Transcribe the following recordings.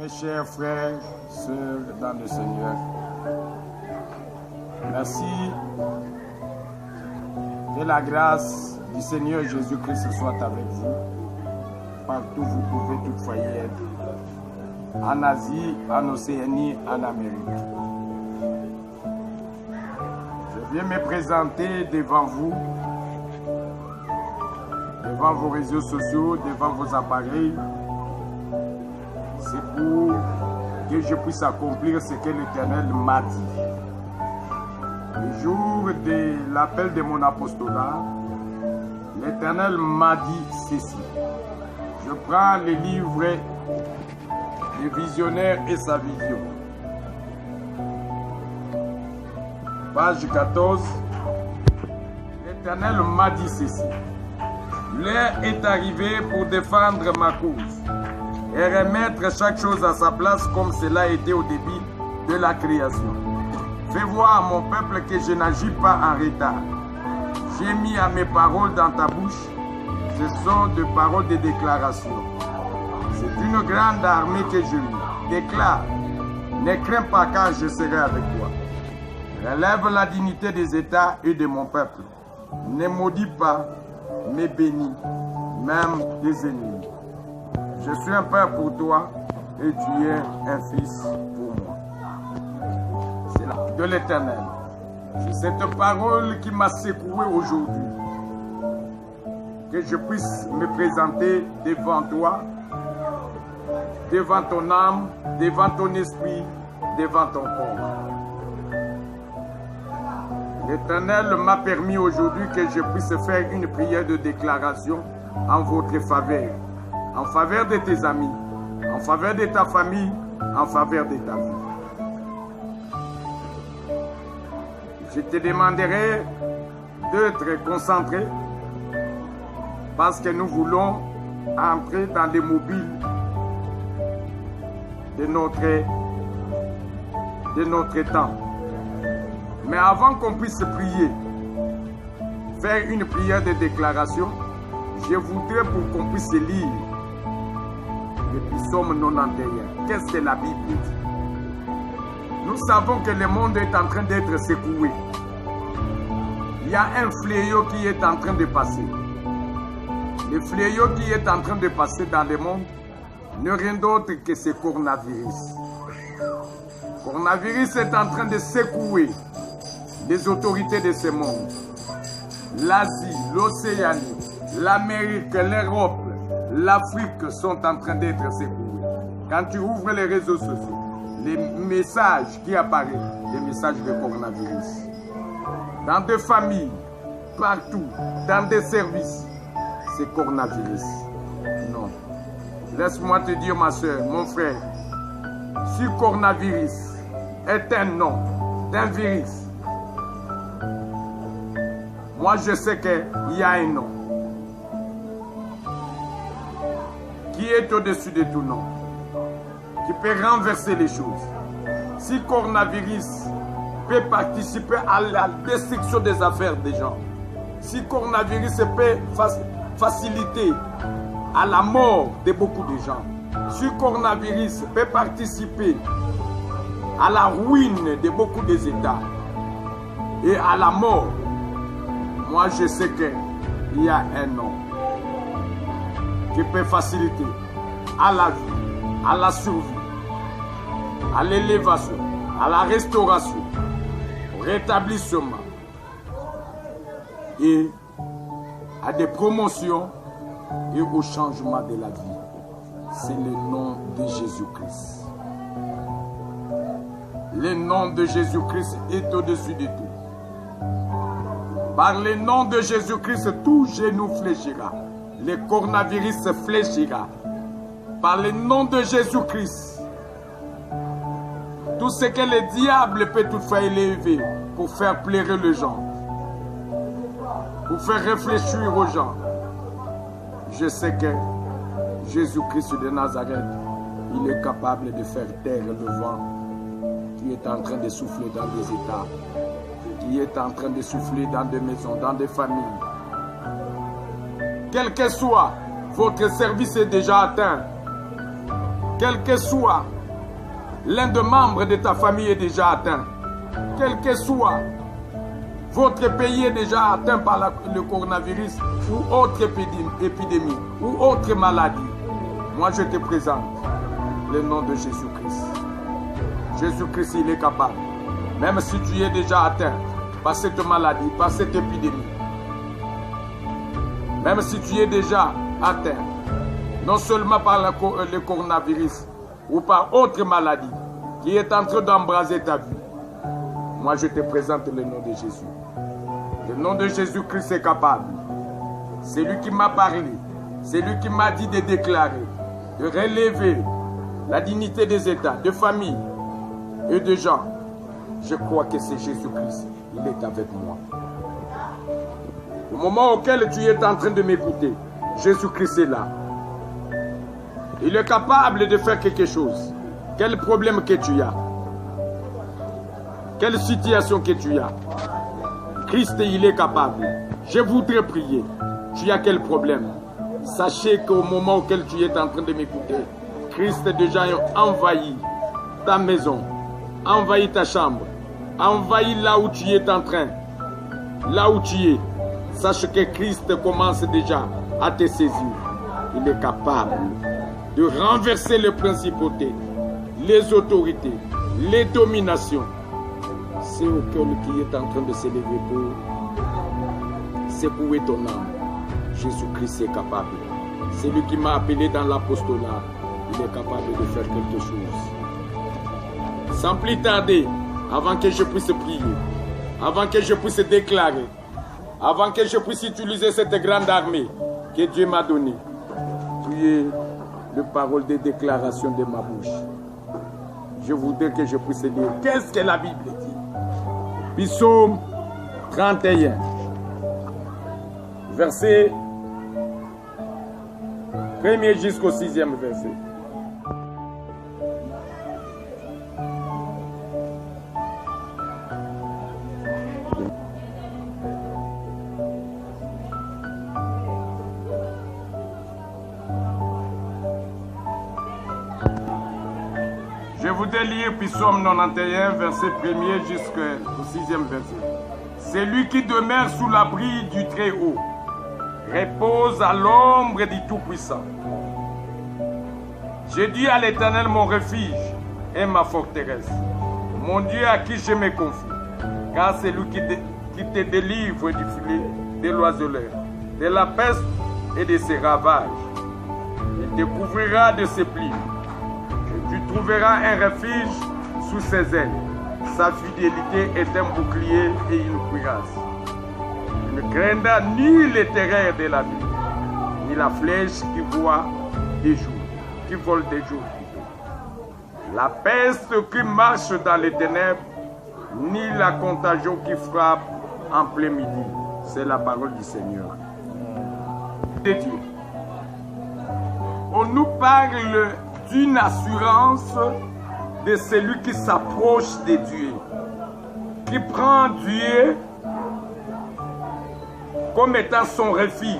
Mes chers frères, sœurs dans le Seigneur, merci que la grâce du Seigneur Jésus-Christ soit avec vous. Partout vous pouvez toutefois y être. En Asie, en Océanie, en Amérique. Je viens me présenter devant vous, devant vos réseaux sociaux, devant vos appareils. C'est pour que je puisse accomplir ce que l'Éternel m'a dit. Le jour de l'appel de mon apostolat, l'Éternel m'a dit ceci. Je prends le livre du visionnaire et sa vision. Page 14. L'Éternel m'a dit ceci. L'heure est arrivée pour défendre ma cause et remettre chaque chose à sa place comme cela était au début de la création. Fais voir à mon peuple que je n'agis pas en retard. J'ai mis à mes paroles dans ta bouche. Ce sont des paroles de déclaration. C'est une grande armée que je lis. Déclare, ne crains pas car je serai avec toi. Relève la dignité des États et de mon peuple. Ne maudis pas, mais bénis, même des ennemis. Je suis un père pour toi et tu es un fils pour moi. C'est là de l'Éternel. C'est cette parole qui m'a secoué aujourd'hui. Que je puisse me présenter devant toi, devant ton âme, devant ton esprit, devant ton corps. L'Éternel m'a permis aujourd'hui que je puisse faire une prière de déclaration en votre faveur, en faveur de tes amis, en faveur de ta famille, en faveur de ta vie. Je te demanderai d'être concentré parce que nous voulons entrer dans les mobiles de notre temps. Mais avant qu'on puisse prier, faire une prière de déclaration, je voudrais pour qu'on puisse lire le psaume 91. Qu'est-ce que la Bible dit? Nous savons que le monde est en train d'être secoué. Il y a un fléau qui est en train de passer. Le fléau qui est en train de passer dans le monde n'est rien d'autre que ce coronavirus. Le coronavirus est en train de secouer les autorités de ce monde. L'Asie, l'Océanie, l'Amérique, l'Europe, l'Afrique sont en train d'être secoués. Quand tu ouvres les réseaux sociaux, les messages qui apparaissent, les messages de coronavirus. Dans des familles, partout, dans des services, c'est coronavirus. Non. Laisse-moi te dire, ma soeur, mon frère, si coronavirus est un nom d'un virus, moi je sais qu'il y a un nom qui est au-dessus de tout nom, qui peut renverser les choses. Si coronavirus peut participer à la destruction des affaires des gens, si coronavirus peut faciliter à la mort de beaucoup de gens, si coronavirus peut participer à la ruine de beaucoup des États et à la mort, moi je sais qu'il y a un nom qui peut faciliter à la vie, à la survie, à l'élévation, à la restauration, au rétablissement et à des promotions et au changement de la vie. C'est le nom de Jésus-Christ. Le nom de Jésus-Christ est au-dessus de tout. Par le nom de Jésus-Christ, tout genou fléchira. Le coronavirus fléchira. Par le nom de Jésus-Christ, tout ce que le diable peut toutefois élever pour faire pleurer les gens, pour faire réfléchir aux gens, je sais que Jésus-Christ de Nazareth, il est capable de faire taire le vent qui est en train de souffler dans des États, qui est en train de souffler dans des maisons, dans des familles. Quel que soit votre service est déjà atteint. Quel que soit l'un des membres de ta famille est déjà atteint. Quel que soit votre pays est déjà atteint par le coronavirus ou autre épidémie ou autre maladie. Moi, je te présente le nom de Jésus-Christ. Jésus-Christ, il est capable. Même si tu es déjà atteint par cette maladie, par cette épidémie. Même si tu es déjà atteint, non seulement par le coronavirus ou par autre maladie qui est en train d'embraser ta vie. Moi, je te présente le nom de Jésus. Le nom de Jésus-Christ est capable. C'est lui qui m'a parlé. C'est lui qui m'a dit de déclarer, de relever la dignité des États, de familles et de gens. Je crois que c'est Jésus-Christ. Il est avec moi. Au moment auquel tu es en train de m'écouter, Jésus-Christ est là. Il est capable de faire quelque chose. Quel problème que tu as? Quelle situation que tu as? Christ, il est capable. Je voudrais prier. Tu as quel problème? Sachez qu'au moment auquel tu es en train de m'écouter, Christ déjà a envahi ta maison, envahi ta chambre, envahi là où tu es en train, là où tu es. Sache que Christ commence déjà à te saisir. Il est capable de renverser les principautés, les autorités, les dominations. C'est au cœur qui est en train de s'élever pour secouer ton âme. Jésus-Christ est capable. C'est lui qui m'a appelé dans l'apostolat. Il est capable de faire quelque chose. Sans plus tarder, avant que je puisse prier, avant que je puisse déclarer, avant que je puisse utiliser cette grande armée que Dieu m'a donnée, tu es le parole de déclaration de ma bouche. Je voudrais que je puisse lire. Qu'est-ce que la Bible dit? Psaume 31, verset 1er jusqu'au 6e verset. Je voudrais lire Psaume 91, verset 1er jusqu'au 6e verset. C'est lui qui demeure sous l'abri du Très-Haut, repose à l'ombre du Tout-Puissant. J'ai dit à l'Éternel mon refuge et ma forteresse, mon Dieu à qui je me confie, car c'est lui qui te délivre du filet de l'oiseleur, de la peste et de ses ravages. Il te couvrira de ses plis. Tu trouveras un refuge sous ses ailes. Sa fidélité est un bouclier et une cuirasse. Tu ne craindras ni les terreurs de la nuit, ni la flèche qui voit des jours, qui vole des jours. La peste qui marche dans les ténèbres, ni la contagion qui frappe en plein midi. C'est la parole du Seigneur. De Dieu. On nous parle d'une assurance de celui qui s'approche de Dieu, qui prend Dieu comme étant son refuge.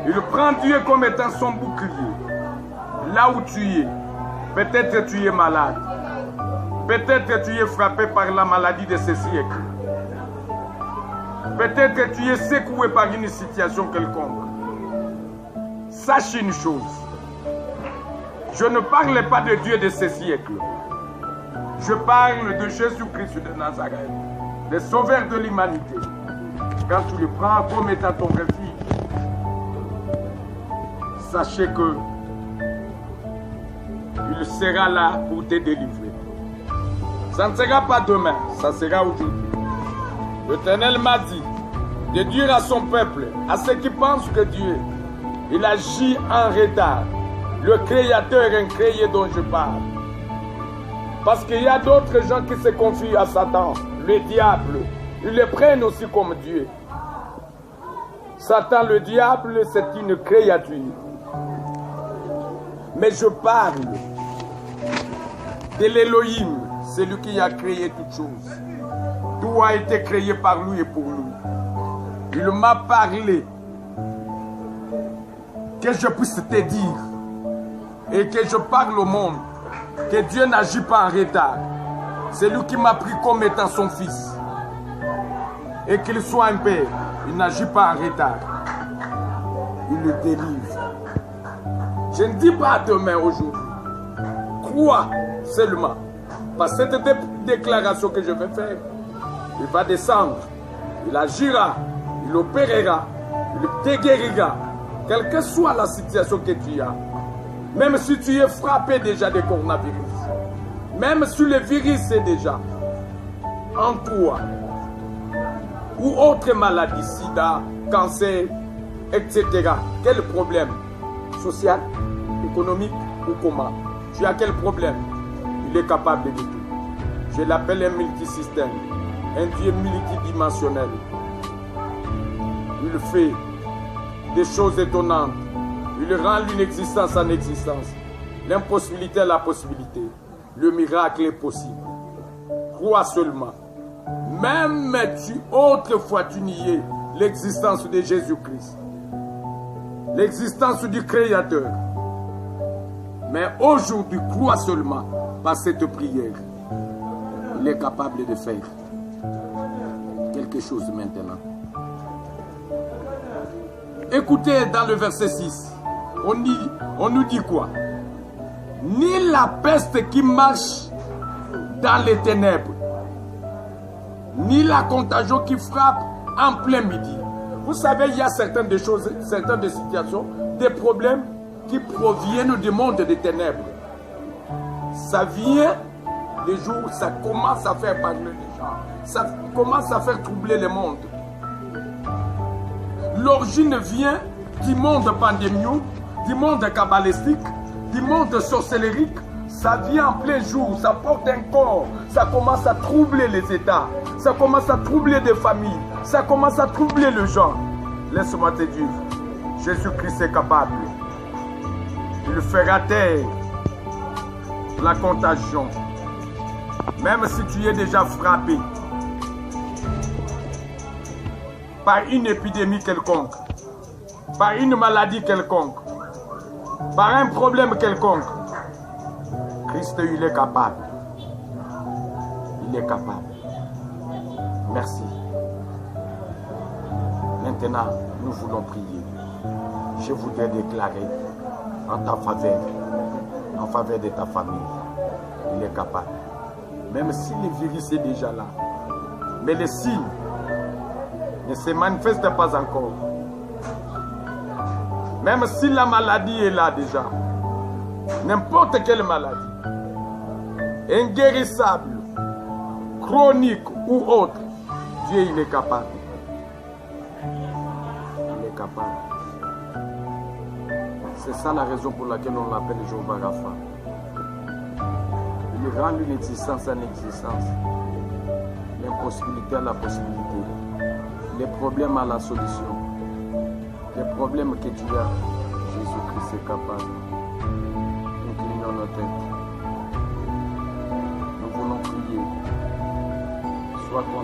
Il prend Dieu comme étant son bouclier. Là où tu es, peut-être tu es malade, peut-être tu es frappé par la maladie de ce siècle, peut-être tu es secoué par une situation quelconque. Sache une chose. Je ne parle pas de Dieu de ce siècle. Je parle de Jésus-Christ de Nazareth, le sauveur de l'humanité. Quand tu le prends comme étant ton refuge, sachez que il sera là pour te délivrer. Ça ne sera pas demain, ça sera aujourd'hui. L'Éternel m'a dit de dire à son peuple, à ceux qui pensent que Dieu, il agit en retard. Le Créateur incréé dont je parle. Parce qu'il y a d'autres gens qui se confient à Satan, le diable. Ils le prennent aussi comme Dieu. Satan, le diable, c'est une créature. Mais je parle de l'Élohim, celui qui a créé toutes choses. Tout a été créé par lui et pour lui. Il m'a parlé que je puisse te dire et que je parle au monde que Dieu n'agit pas en retard. C'est lui qui m'a pris comme étant son fils. Et qu'il soit un père, il n'agit pas en retard. Il le délivre. Je ne dis pas demain, aujourd'hui. Crois seulement. Par cette déclaration que je vais faire, il va descendre, il agira, il opérera, il te guérira. Quelle que soit la situation que tu as, même si tu es frappé déjà de coronavirus, même si le virus est déjà en toi, ou autre maladie, sida, cancer, etc. Quel problème? Social, économique ou comment? Tu as quel problème? Il est capable de tout. Je l'appelle un multisystème, un Dieu multidimensionnel. Il fait des choses étonnantes. Il rend l'inexistence en existence. L'impossibilité à la possibilité. Le miracle est possible. Crois seulement. Même si autrefois tu niais l'existence de Jésus-Christ, l'existence du Créateur. Mais aujourd'hui, crois seulement par cette prière. Il est capable de faire quelque chose maintenant. Écoutez dans le verset 6, on nous dit quoi? Ni la peste qui marche dans les ténèbres, ni la contagion qui frappe en plein midi. Vous savez, il y a certaines choses, certaines situations, des problèmes qui proviennent du monde des ténèbres. Ça vient les jours, ça commence à faire parler les gens. Ça commence à faire troubler le monde. L'origine vient du monde pandémique, du monde cabalistique, du monde sorcellérique. Ça vient en plein jour, ça porte un corps, ça commence à troubler les États, ça commence à troubler des familles, ça commence à troubler les gens. Laisse-moi te dire, Jésus-Christ est capable. Il fera taire la contagion. Même si tu es déjà frappé par une épidémie quelconque, par une maladie quelconque, par un problème quelconque, Christ, il est capable. Il est capable. Merci. Maintenant, nous voulons prier. Je voudrais déclarer en ta faveur de ta famille, il est capable. Même si le virus est déjà là, mais les signes ne se manifestent pas encore. Même si la maladie est là déjà, n'importe quelle maladie, inguérissable, chronique ou autre, Dieu il est capable. Il est capable. C'est ça la raison pour laquelle on l'appelle Jéhovah Rapha. Il rend une existence en existence, l'impossibilité à la possibilité, les problèmes à la solution, les problèmes que tu as, Jésus-Christ est capable. Nous clignons nos têtes. Nous voulons prier. Sois conscient.